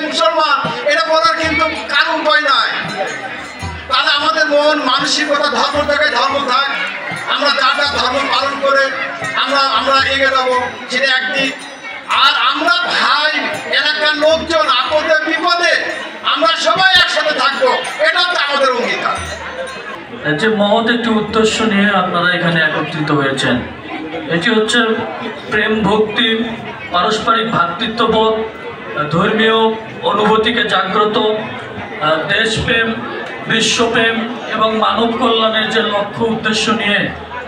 মুসলমান, এটা বলার কিন্তু কারণ উপায় নাই। তাহলে আমাদের মন মানসিকতা ধর্ম থেকে ধর্ম থাক, আমরা যার যার ধর্ম পালন করে আমরা এগিয়ে যাবো, সেটা একদিক। আর আমরা ভাই এলাকার লোকজন আপদে বিপদে আমরা সবাই একসাথে থাকবো, এটা হচ্ছে আমাদের অঙ্গীকার। যে মহৎ একটি উদ্দেশ্য নিয়ে আপনারা এখানে একত্রিত হয়েছেন, এটি হচ্ছে প্রেম ভক্তি, পারস্পরিক ভ্রাতৃত্ববোধ, ধর্মীয় অনুভূতিকে জাগ্রত, দেশপ্রেম, বিশ্বপ্রেম এবং মানব কল্যাণের যে লক্ষ্য উদ্দেশ্য নিয়ে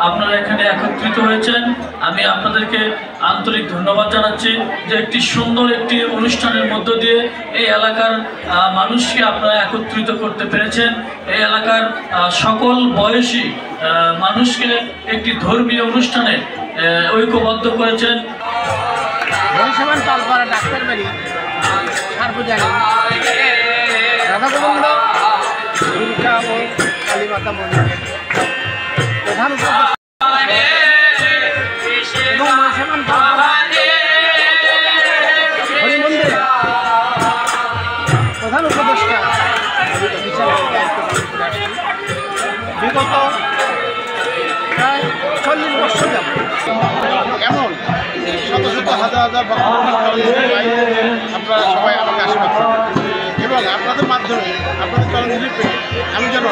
আপনারা এখানে একত্রিত হয়েছেন। আমি আপনাদেরকে আন্তরিক ধন্যবাদ জানাচ্ছি যে একটি সুন্দর একটি অনুষ্ঠানের মধ্য দিয়ে এই এলাকার মানুষকে আপনারা একত্রিত করতে পেরেছেন। এই এলাকার সকল বয়সী মানুষকে একটি ধর্মীয় অনুষ্ঠানে ঐক্যবদ্ধ করেছেন। প্রধান উপদেষ্টা বিগত প্রায় 40 বছর যাবে এমন শত শত হাজার হাজার আপনারা সবাই আমাকে আশীর্বাদ করবেন এবং আপনাদের মাধ্যমে আপনাদের চরণধুলি পেয়ে আমি যেন